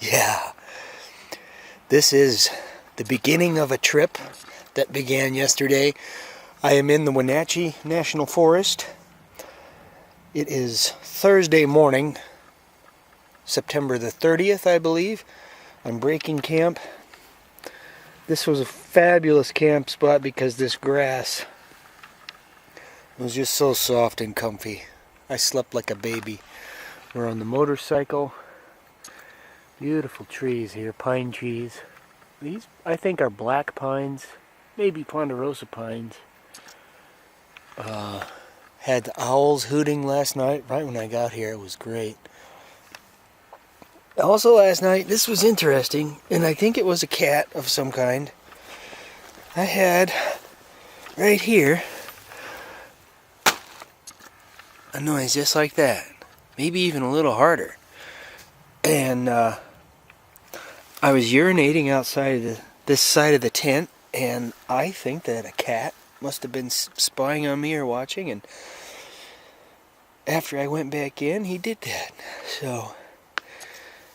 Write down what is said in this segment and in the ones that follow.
Yeah, this is the beginning of a trip that began yesterday. I am in the Wenatchee National Forest. It is Thursday morning, September the 30th, I believe. I'm breaking camp. This was a fabulous camp spot because this grass was just so soft and comfy. I slept like a baby. We're on the motorcycle. Beautiful trees here, pine trees. These, I think, are black pines, maybe ponderosa pines. Had the owls hooting last night, right when I got here. It was great. Also last night, this was interesting, and I think it was a cat of some kind. I had, right here, a noise just like that. Maybe even a little harder. And, I was urinating outside of this side of the tent, and I think that a cat must have been spying on me or watching, and after I went back in, he did that. So,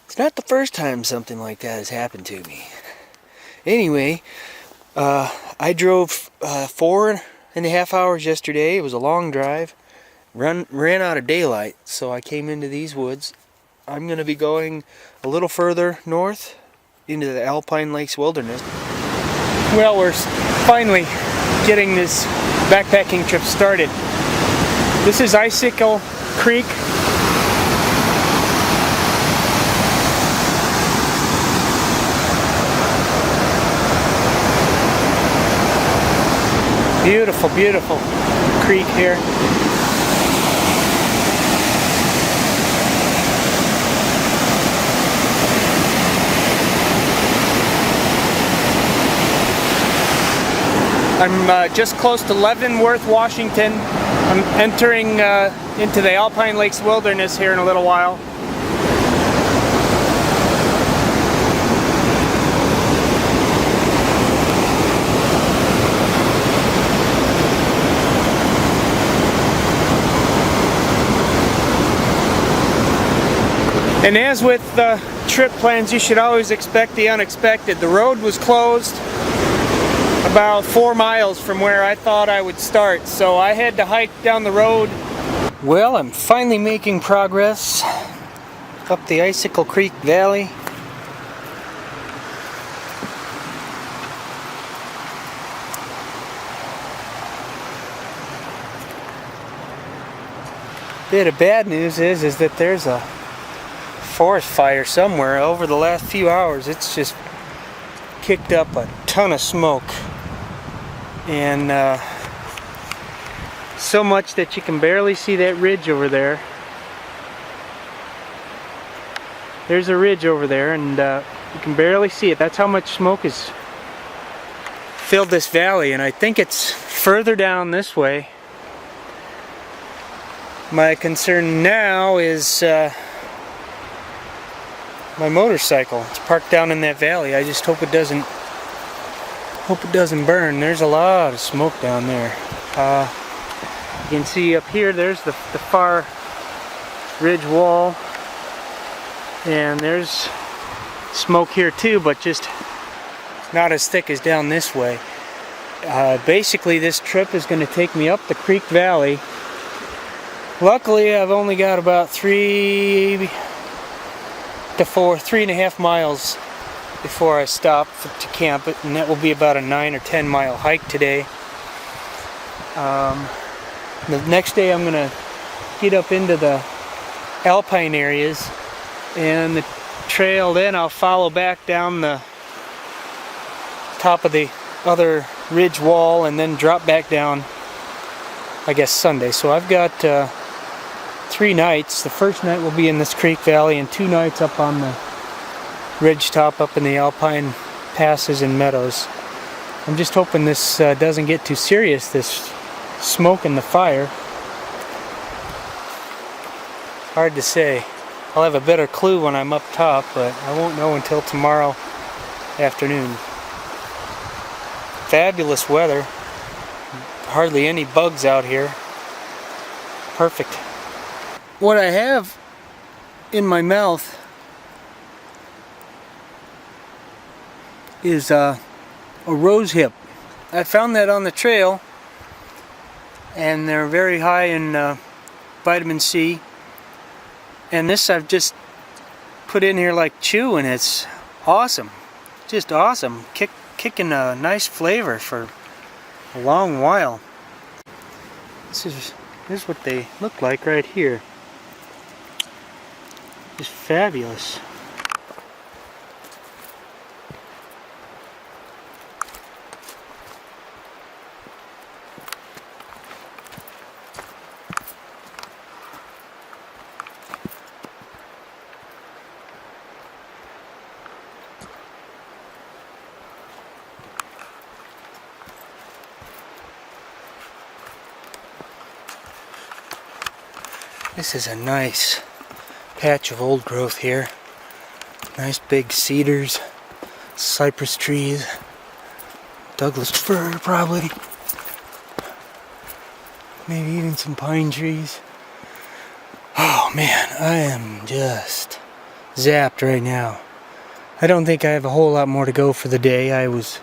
it's not the first time something like that has happened to me. Anyway, I drove 4.5 hours yesterday. It was a long drive. Ran out of daylight, so I came into these woods. I'm going to be going a little further north into the Alpine Lakes Wilderness. Well, we're finally getting this backpacking trip started. This is Icicle Creek. Beautiful, beautiful creek here. I'm just close to Leavenworth, Washington. I'm entering into the Alpine Lakes Wilderness here in a little while. And as with trip plans, you should always expect the unexpected. The road was closed about 4 miles from where I thought I would start, so I had to hike down the road. Well, I'm finally making progress up the Icicle Creek Valley. Bit of bad news is that there's a forest fire somewhere. Over the last few hours, it's just kicked up a ton of smoke. And so much that you can barely see that ridge over there. There's a ridge over there, and you can barely see it. That's how much smoke has filled this valley, and I think it's further down this way. My concern now is my motorcycle. It's parked down in that valley. I just hope it doesn't burn. There's a lot of smoke down there. You can see up here, there's the far ridge wall, and there's smoke here too, but just not as thick as down this way. Basically, this trip is going to take me up the creek valley. Luckily, I've only got about 3.5 miles before I stop to camp, and that will be about a 9 or 10 mile hike today. The next day I'm going to get up into the Alpine areas, and the trail then I'll follow back down the top of the other ridge wall and then drop back down, I guess, Sunday. So I've got 3 nights. The first night will be in this creek valley, and 2 nights up on the ridgetop up in the Alpine passes and meadows. I'm just hoping this doesn't get too serious, this smoke and the fire. Hard to say. I'll have a better clue when I'm up top, but I won't know until tomorrow afternoon. Fabulous weather. Hardly any bugs out here. Perfect. What I have in my mouth is a rose hip. I found that on the trail, and they're very high in vitamin C. And this I've just put in here like chew, and it's awesome. Just awesome. Kicking a nice flavor for a long while. Here's what they look like right here. Just fabulous. This is a nice patch of old growth here. Nice big cedars, cypress trees, Douglas fir probably. Maybe even some pine trees. Oh man, I am just zapped right now. I don't think I have a whole lot more to go for the day. I was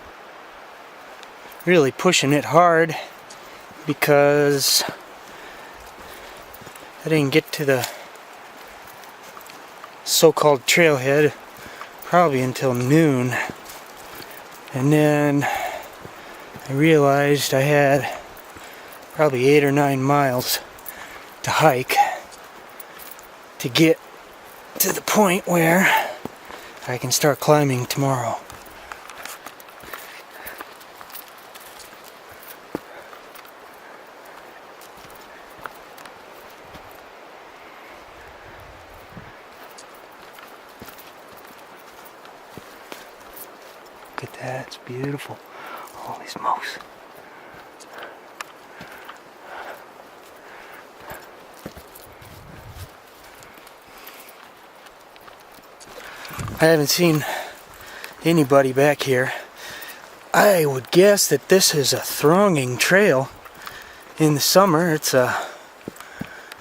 really pushing it hard because I didn't get to the so-called trailhead probably until noon, and then I realized I had probably 8 or 9 miles to hike to get to the point where I can start climbing tomorrow. Look at that, it's beautiful. Holy smokes. I haven't seen anybody back here. I would guess that this is a thronging trail in the summer. It's a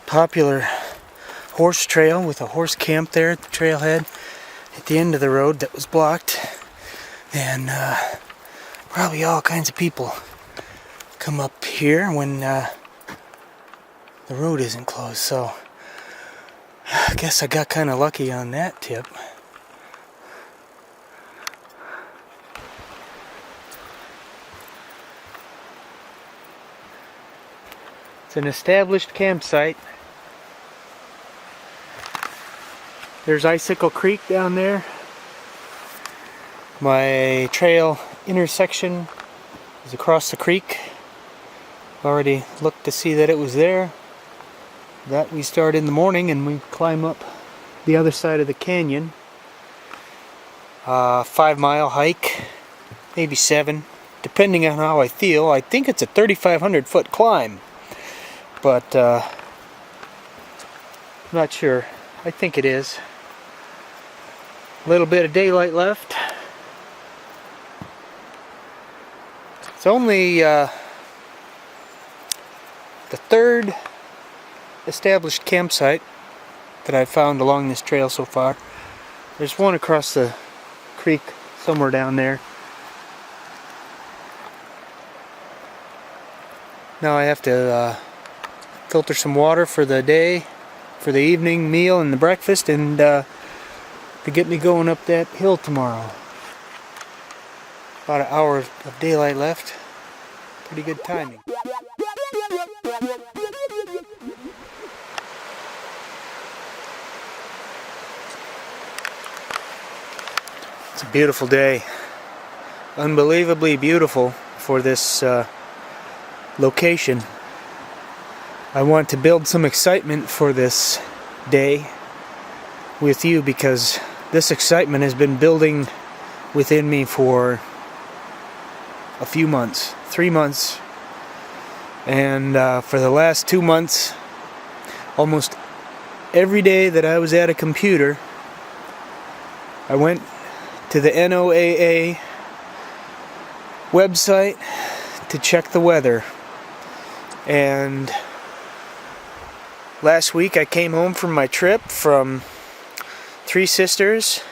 popular horse trail with a horse camp there at the trailhead at the end of the road that was blocked. And probably all kinds of people come up here when the road isn't closed. So I guess I got kind of lucky on that tip. It's an established campsite. There's Icicle Creek down there. My trail intersection is across the creek. Already looked to see that it was there. That we start in the morning and we climb up the other side of the canyon. 5-mile hike, maybe 7, depending on how I feel. I think it's a 3,500 foot climb, but I'm not sure. I think it is. A little bit of daylight left. It's only the third established campsite that I've found along this trail so far. There's one across the creek somewhere down there. Now I have to filter some water for the day, for the evening meal and the breakfast, and to get me going up that hill tomorrow. About an hour of daylight left. Pretty good timing. It's a beautiful day. Unbelievably beautiful for this location. I want to build some excitement for this day with you because This excitement has been building within me for a few months, 3 months, and for the last 2 months, almost every day that I was at a computer, I went to the NOAA website to check the weather. And last week I came home from my trip from Three Sisters,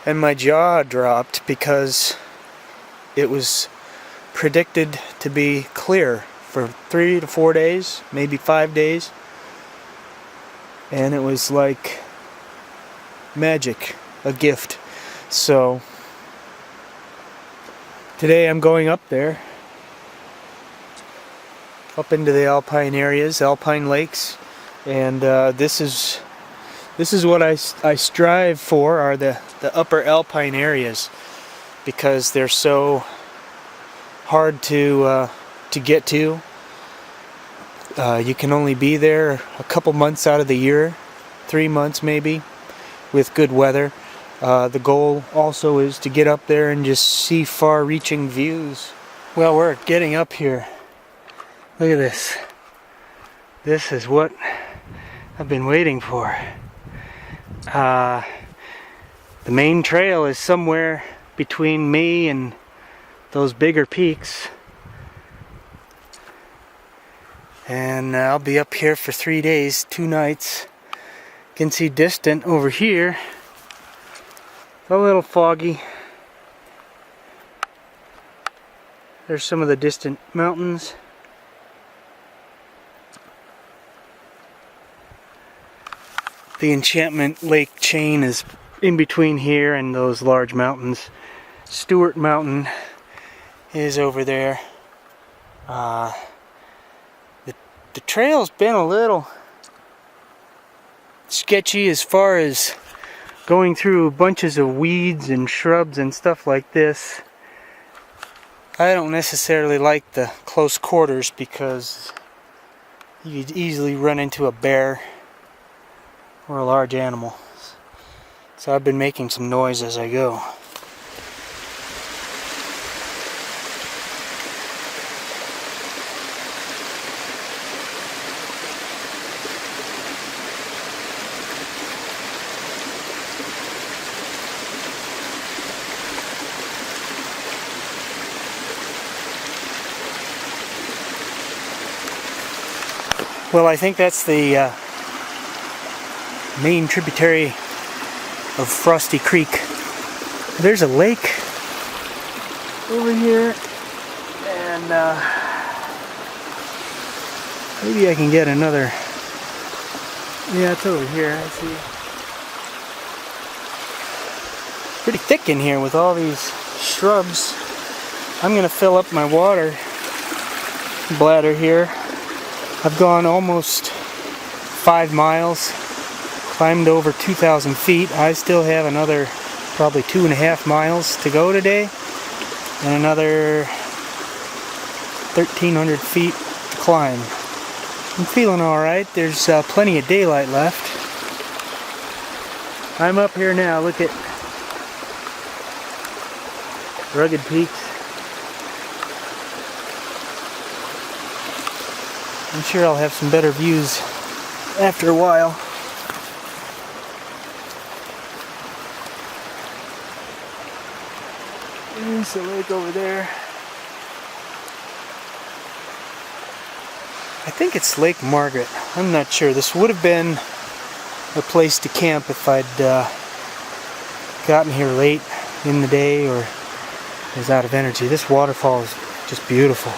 and my jaw dropped because it was predicted to be clear for 3 to 4 days, maybe 5 days. And it was like magic, a gift. So today I'm going up there, up into the Alpine areas, Alpine lakes, and this is what I strive for, are the upper Alpine areas, because they're so hard to get to. You can only be there a couple months out of the year, 3 months maybe, with good weather. The goal also is to get up there and just see far-reaching views. Well, we're getting up here. Look at this. This is what I've been waiting for. The main trail is somewhere between me and those bigger peaks. And I'll be up here for 3 days, 2 nights. You can see distant over here. A little foggy. There's some of the distant mountains. The Enchantment Lake chain is in between here and those large mountains. Stewart Mountain is over there. The trail's been a little sketchy as far as going through bunches of weeds and shrubs and stuff like this. I don't necessarily like the close quarters because you could easily run into a bear or a large animal. So I've been making some noise as I go. Well, I think that's the main tributary of Frosty Creek. There's a lake over here, and maybe I can get another. Yeah, it's over here. I see. Pretty thick in here with all these shrubs. I'm gonna fill up my water bladder here. I've gone almost 5 miles, climbed over 2,000 feet. I still have another probably 2.5 miles to go today, and another 1,300 feet to climb. I'm feeling alright. There's plenty of daylight left. I'm up here now. Look at rugged peaks. I'm sure I'll have some better views after a while. There's the lake over there. I think it's Lake Margaret. I'm not sure. This would have been a place to camp if I'd gotten here late in the day or was out of energy. This waterfall is just beautiful.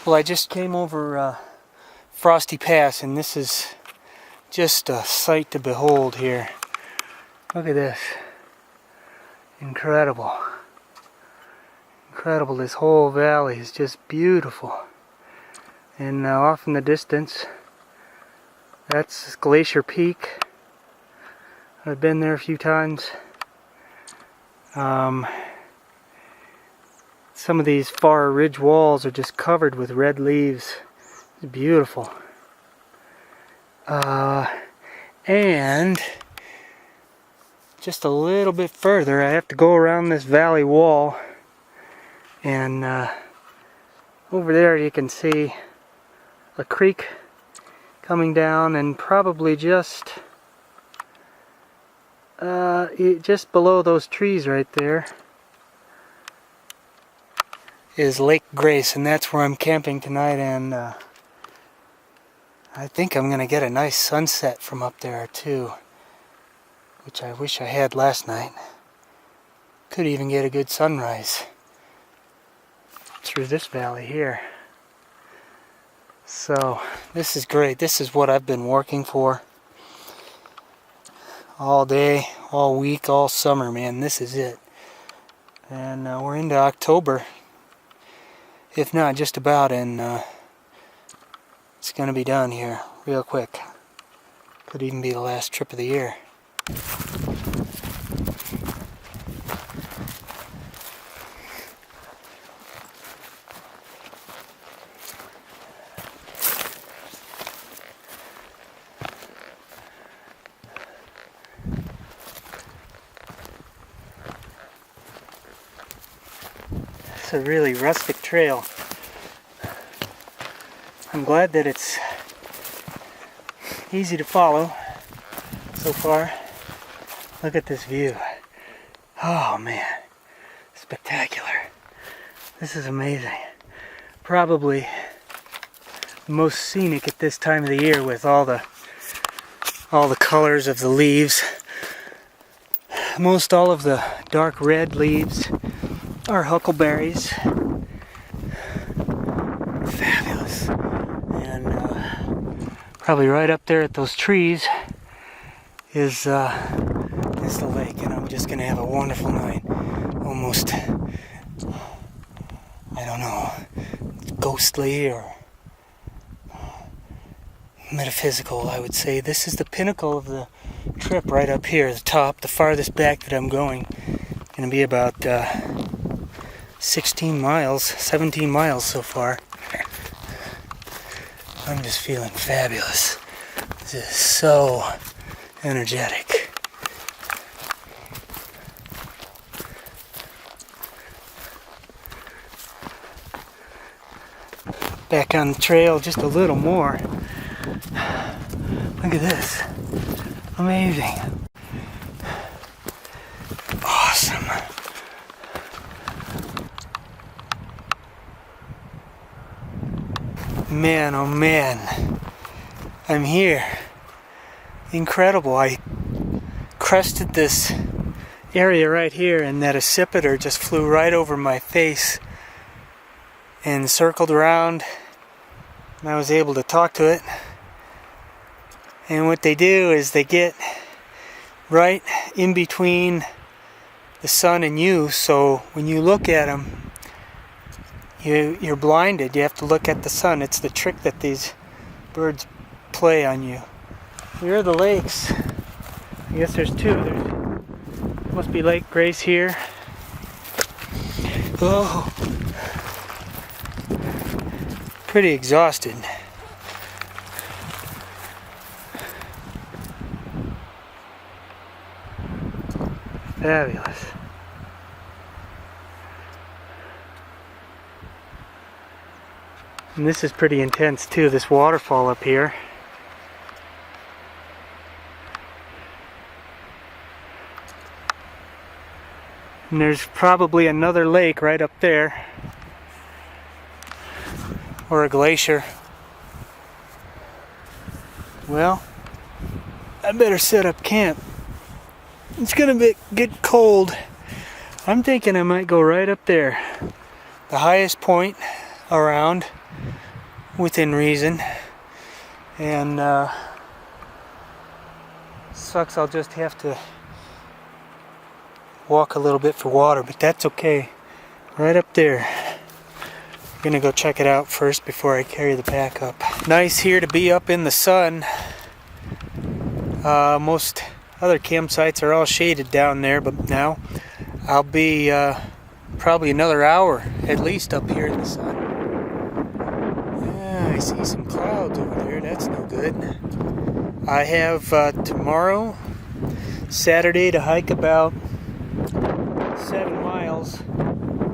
Well, I just came over Frosty Pass, and this is just a sight to behold here. Look at this. Incredible. Incredible. This whole valley is just beautiful. And off in the distance, that's Glacier Peak. I've been there a few times. some of these far ridge walls are just covered with red leaves. It's beautiful. And just a little bit further, I have to go around this valley wall, and over there you can see a creek coming down, and probably just below those trees right there is Lake Grace, and that's where I'm camping tonight. And I think I'm gonna get a nice sunset from up there too, which I wish I had last night. Could even get a good sunrise through this valley here. So this is great. This is what I've been working for all day, all week, all summer, man. This is it. And we're into October, if not just about, and it's gonna be done here real quick. Could even be the last trip of the year. It's a really rustic trail. I'm glad that it's easy to follow so far. Look at this view. Oh man, spectacular. This is amazing. Probably the most scenic at this time of the year, with all the colors of the leaves. Most all of the dark red leaves are huckleberries. Fabulous. And probably right up there at those trees is the lake, and I'm just gonna have a wonderful night. Almost, I don't know, ghostly or metaphysical, I would say. This is the pinnacle of the trip right up here, the top, the farthest back that I'm going. Gonna be about 16 miles, 17 miles so far. I'm just feeling fabulous. This is so energetic. Back on the trail just a little more. Look at this. Amazing. Awesome. Man, oh man, I'm here. Incredible. I crested this area right here, and that accipiter just flew right over my face and circled around, and I was able to talk to it. And what they do is they get right in between the sun and you, so when you look at them, you're blinded. You have to look at the sun. It's the trick that these birds play on you. Here are the lakes. I guess there's two. There must be Lake Grace here. Oh, pretty exhausted. Fabulous. And this is pretty intense too, this waterfall up here. And there's probably another lake right up there, or a glacier. Well, I better set up camp. It's gonna get cold. I'm thinking I might go right up there, the highest point around, within reason. And sucks, I'll just have to walk a little bit for water, but that's okay. Right up there. I'm gonna go check it out first before I carry the pack up. Nice here to be up in the sun. Most other campsites are all shaded down there, but now I'll be probably another hour at least up here in the sun. Yeah, I see some clouds over there. That's no good. I have tomorrow, Saturday, to hike about 7 miles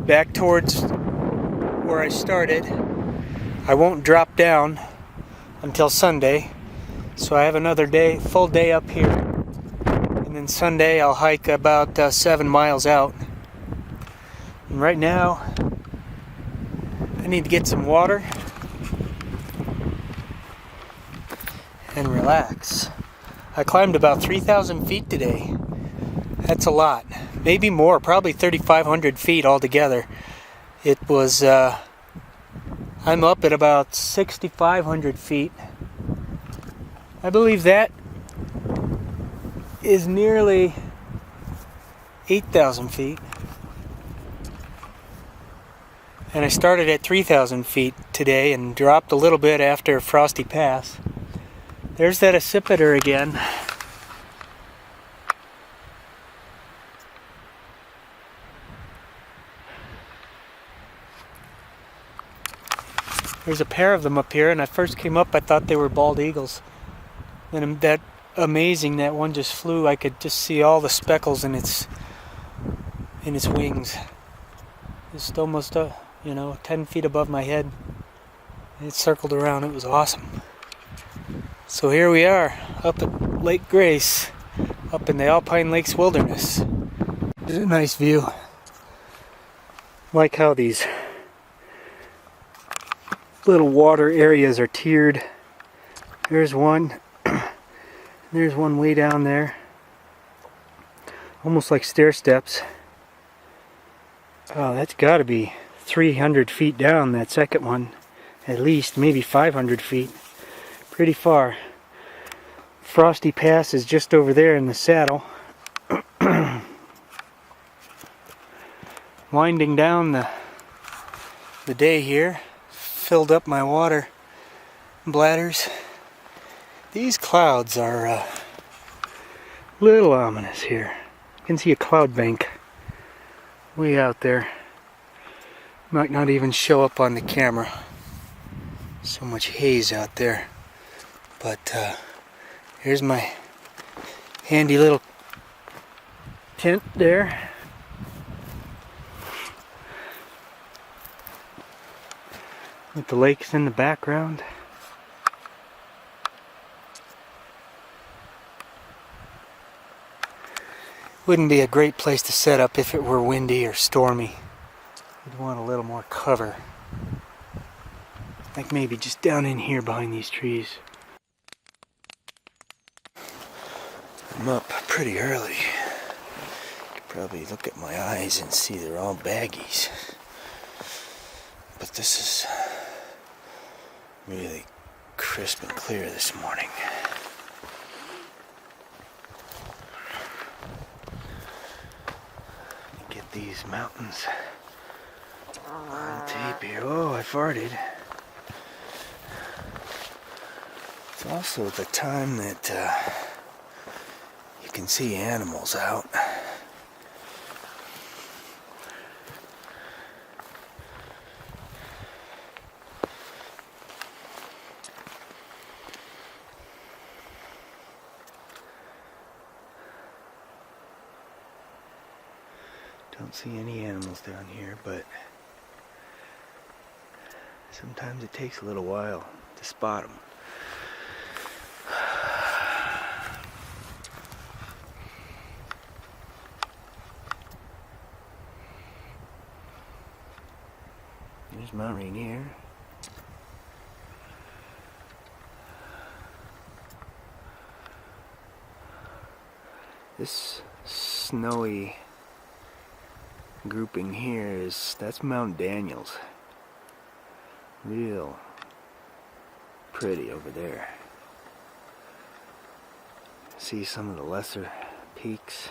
back towards where I started. I won't drop down until Sunday, so I have another day, full day up here, and then Sunday I'll hike about 7 miles out. And right now I need to get some water and relax. I climbed about 3,000 feet today. That's a lot. Maybe more, probably 3,500 feet altogether. It was, I'm up at about 6,500 feet. I believe that is nearly 8,000 feet. And I started at 3,000 feet today and dropped a little bit after Frosty Pass. There's that accipiter again. There's a pair of them up here, and I first came up, I thought they were bald eagles. And that amazing, that one just flew. I could just see all the speckles in its wings. Just almost 10 feet above my head. It circled around. It was awesome. So here we are, up at Lake Grace, up in the Alpine Lakes Wilderness. It's a nice view. Like how these little water areas are tiered. There's one. There's one way down there. Almost like stair steps. Oh, that's got to be 300 feet down, that second one. At least, maybe 500 feet. Pretty far. Frosty Pass is just over there in the saddle. Winding down the day here. Filled up my water bladders. These clouds are a little ominous here. You can see a cloud bank way out there. Might not even show up on the camera. So much haze out there. But here's my handy little tent there. With the lakes in the background. Wouldn't be a great place to set up if it were windy or stormy. You'd want a little more cover. Like maybe just down in here behind these trees. I'm up pretty early. You could probably look at my eyes and see they're all baggies. But this is really crisp and clear this morning. Get these mountains on tape here. Oh, I farted. It's also the time that you can see animals out. Don't see any animals down here, but sometimes it takes a little while to spot them. There's Mount Rainier. This snowy grouping here that's Mount Daniels. Real pretty over there. See some of the lesser peaks.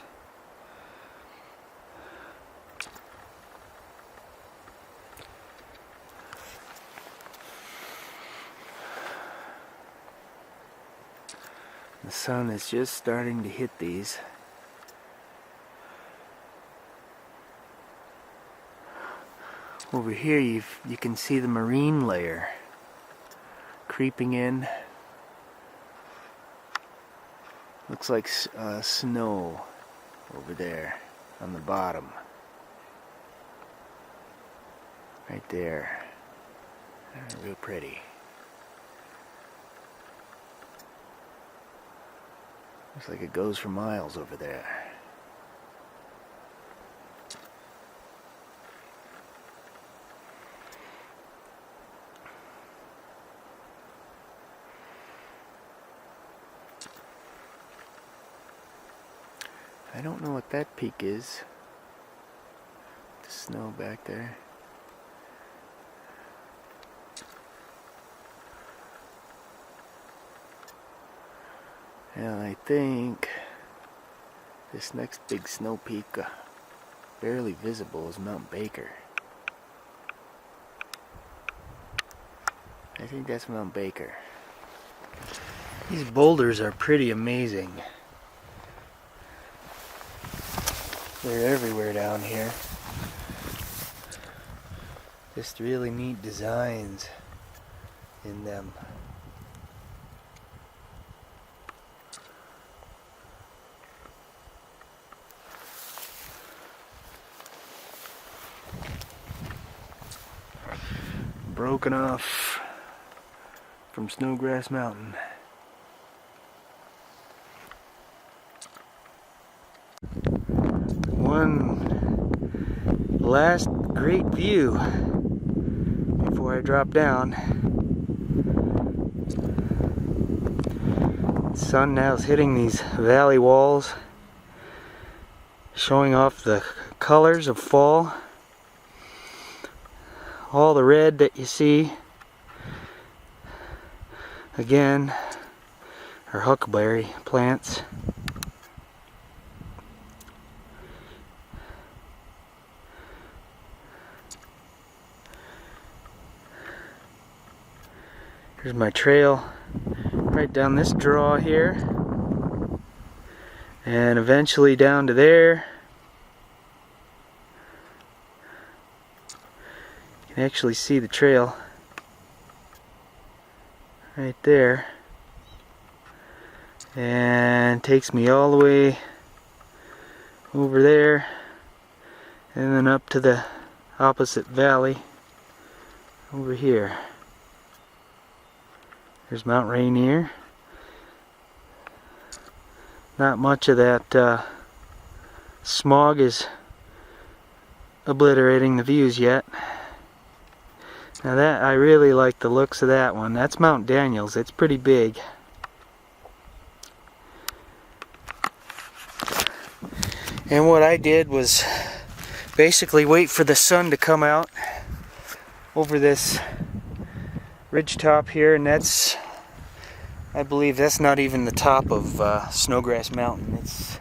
The sun is just starting to hit these. Over here you can see the marine layer creeping in. Looks like snow over there on the bottom. Right there. Real pretty. Looks like it goes for miles over there. I don't know what that peak is. The snow back there. And I think this next big snow peak, barely visible, is Mount Baker. I think that's Mount Baker. These boulders are pretty amazing. They're everywhere down here. Just really neat designs in them. Broken off from Snowgrass Mountain. One last great view before I drop down. The sun now is hitting these valley walls, showing off the colors of fall. All the red that you see, again, are huckleberry plants. Here's my trail right down this draw here, and eventually down to there. You can actually see the trail right there, and takes me all the way over there and then up to the opposite valley over here. There's Mount Rainier. Not much of that smog is obliterating the views yet. Now that, I really like the looks of that one. That's Mount Daniels. It's pretty big. And what I did was basically wait for the sun to come out over this ridge top here, and that's, I believe that's not even the top of Snowgrass Mountain. It's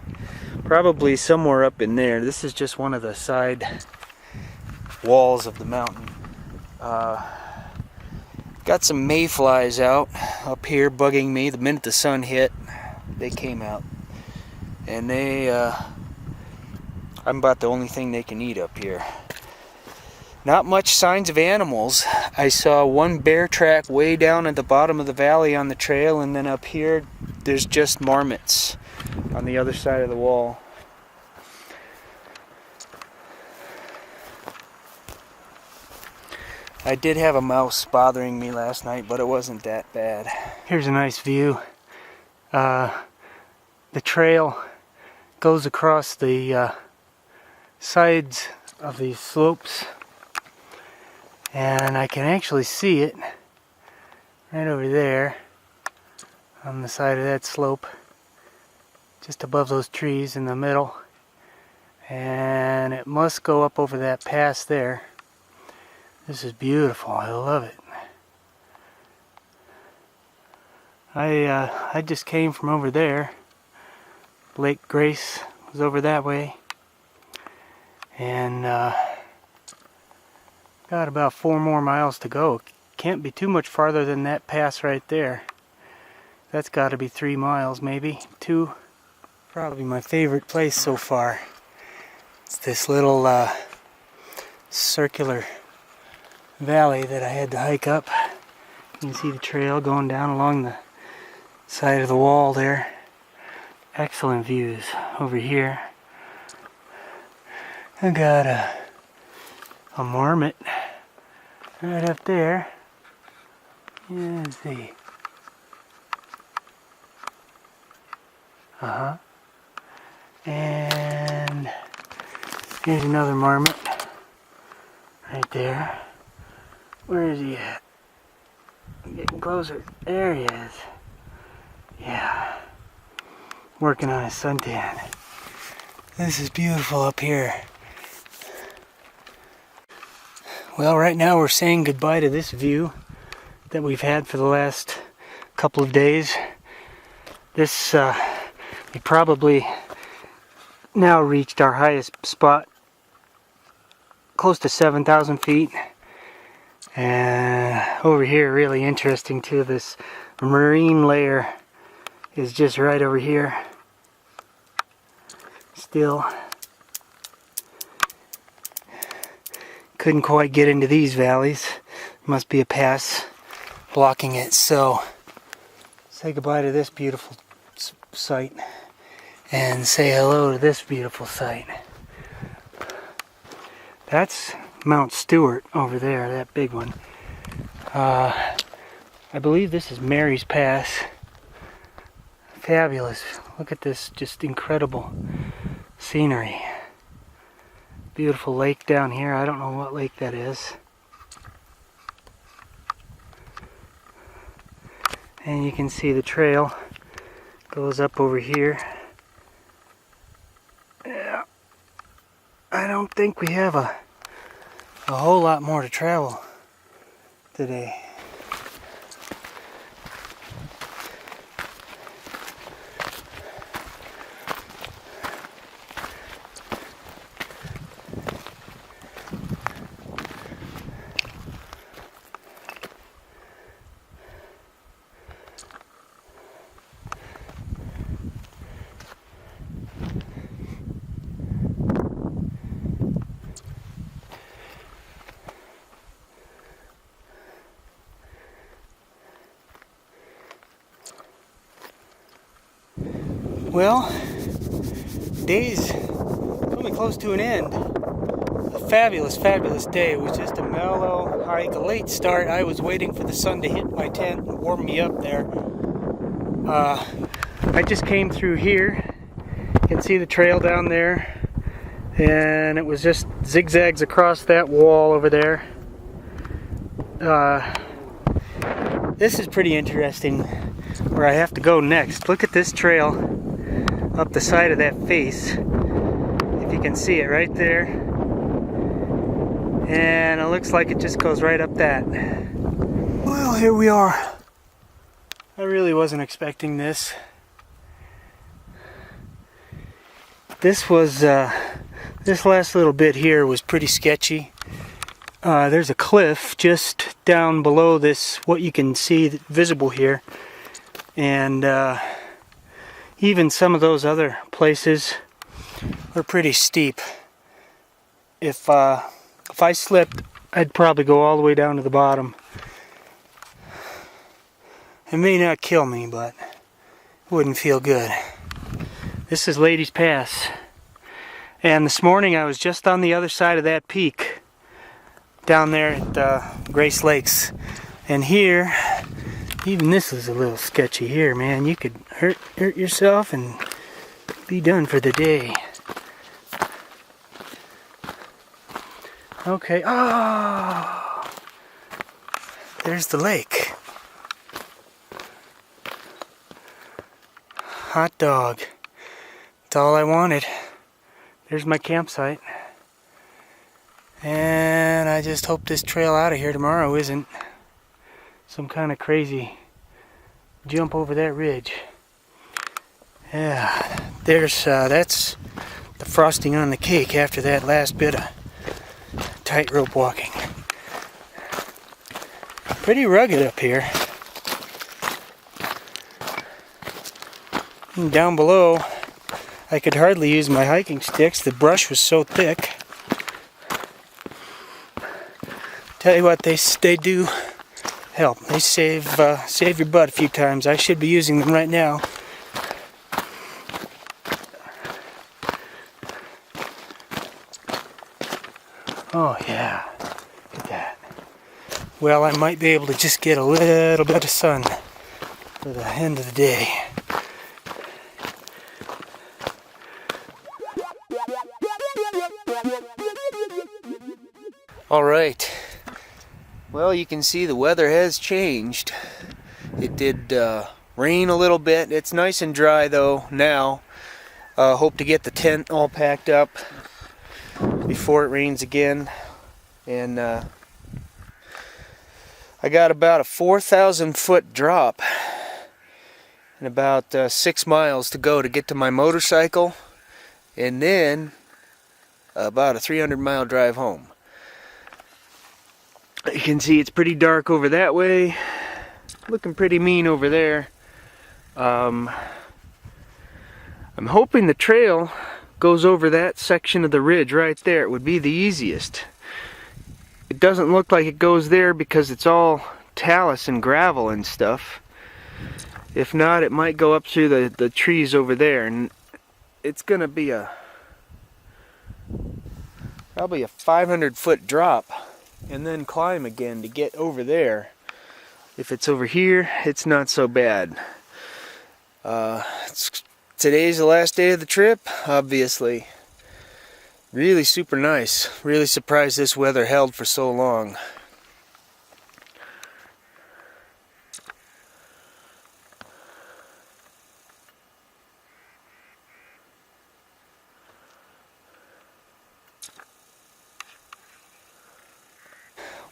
probably somewhere up in there. This is just one of the side walls of the mountain. Got some mayflies out up here bugging me. The minute the sun hit, they came out, and I'm about the only thing they can eat up here. Not much signs of animals. I saw one bear track way down at the bottom of the valley on the trail, and then up here there's just marmots on the other side of the wall. I did have a mouse bothering me last night, but it wasn't that bad. Here's a nice view. The trail goes across the sides of these slopes, and I can actually see it right over there on the side of that slope, just above those trees in the middle, and it must go up over that pass there. This is beautiful. I love it. I just came from over there. Lake Grace was over that way, and got about 4 more miles to go. Can't be too much farther than that pass right there. That's got to be 3 miles, maybe 2. Probably my favorite place so far. It's this little circular valley that I had to hike up. You can see the trail going down along the side of the wall there. Excellent views over here. I got a marmot right up there. Yeah, let's see. And here's another marmot right there. Where is he at? I'm getting closer. There he is. Yeah. Working on his suntan. This is beautiful up here. Well, right now we're saying goodbye to this view that we've had for the last couple of days. This, we probably now reached our highest spot, close to 7,000 feet. And over here, really interesting too, this marine layer is just right over here. Still couldn't quite get into these valleys. Must be a pass blocking it. So say goodbye to this beautiful sight and say hello to this beautiful sight. That's Mount Stewart over there, that big one. I believe this is Mary's Pass. Fabulous. Look at this just incredible scenery. Beautiful lake down here. I don't know what lake that is. And you can see the trail goes up over here. Yeah. I don't think we have a whole lot more to travel today. Well, day's coming close to an end. A fabulous, fabulous day. It was just a mellow hike, a late start. I was waiting for the sun to hit my tent and warm me up there. I just came through here. You can see the trail down there. And it was just zigzags across that wall over there. This is pretty interesting where I have to go next. Look at this trail up the side of that face, if you can see it right there, and it looks like it just goes right up that. Well, here we are. I really wasn't expecting this. This was this last little bit here was pretty sketchy. There's a cliff just down below this, what you can see visible here, and even some of those other places are pretty steep. If I slipped, I'd probably go all the way down to the bottom. It may not kill me, but it wouldn't feel good. This is Ladies Pass. And this morning I was just on the other side of that peak, down there at Grace Lakes. And here, even this is a little sketchy here, man. You could hurt yourself and be done for the day. Okay, oh! There's the lake. Hot dog. That's all I wanted. There's my campsite. And I just hope this trail out of here tomorrow isn't some kind of crazy jump over that ridge. Yeah, there's that's the frosting on the cake after that last bit of tightrope walking. Pretty rugged up here. And down below, I could hardly use my hiking sticks. The brush was so thick. tell you what, they do help. They save your butt a few times. I should be using them right now. Oh yeah, look at that. Well, I might be able to just get a little bit of sun for the end of the day. All right. Well, you can see the weather has changed. It did rain a little bit. It's nice and dry though now. Hope to get the tent all packed up before it rains again. And I got about a 4,000 foot drop and about 6 miles to go to get to my motorcycle, and then about a 300-mile drive home. You can see it's pretty dark over that way, looking pretty mean over there. I'm hoping the trail goes over that section of the ridge right there. It would be the easiest. It doesn't look like it goes there because it's all talus and gravel and stuff. If not, it might go up through the trees over there, and it's gonna be probably a 500-foot drop and then climb again to get over there. If it's over here, it's not so bad. Today's the last day of the trip, obviously. Really super nice. Really surprised this weather held for so long.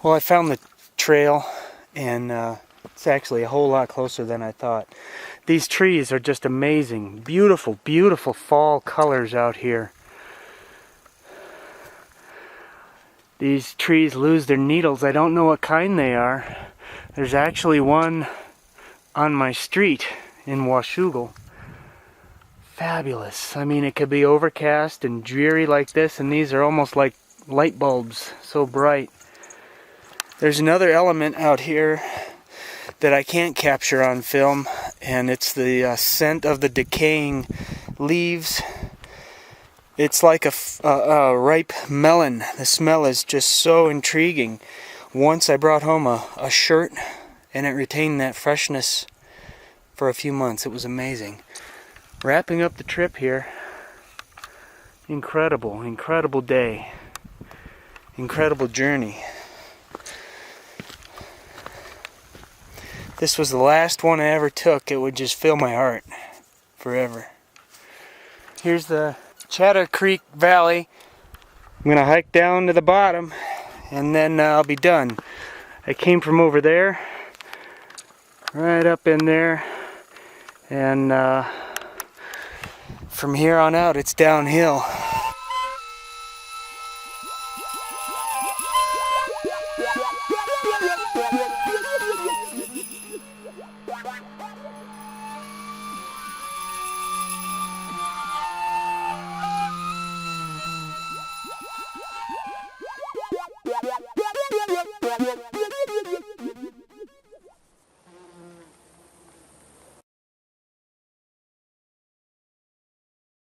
Well, I found the trail, and it's actually a whole lot closer than I thought. These trees are just amazing. Beautiful, beautiful fall colors out here. These trees lose their needles. I don't know what kind they are. There's actually one on my street in Icicle. Fabulous. I mean, it could be overcast and dreary like this, and these are almost like light bulbs, so bright. There's another element out here that I can't capture on film, and it's the scent of the decaying leaves. It's like a ripe melon. The smell is just so intriguing. Once I brought home a shirt, and it retained that freshness for a few months. It was amazing. Wrapping up the trip here. Incredible, incredible day. Incredible journey. This was the last one I ever took. It would just fill my heart forever. Here's the Chatter Creek Valley. I'm going to hike down to the bottom and then I'll be done. I came from over there, right up in there, and from here on out it's downhill.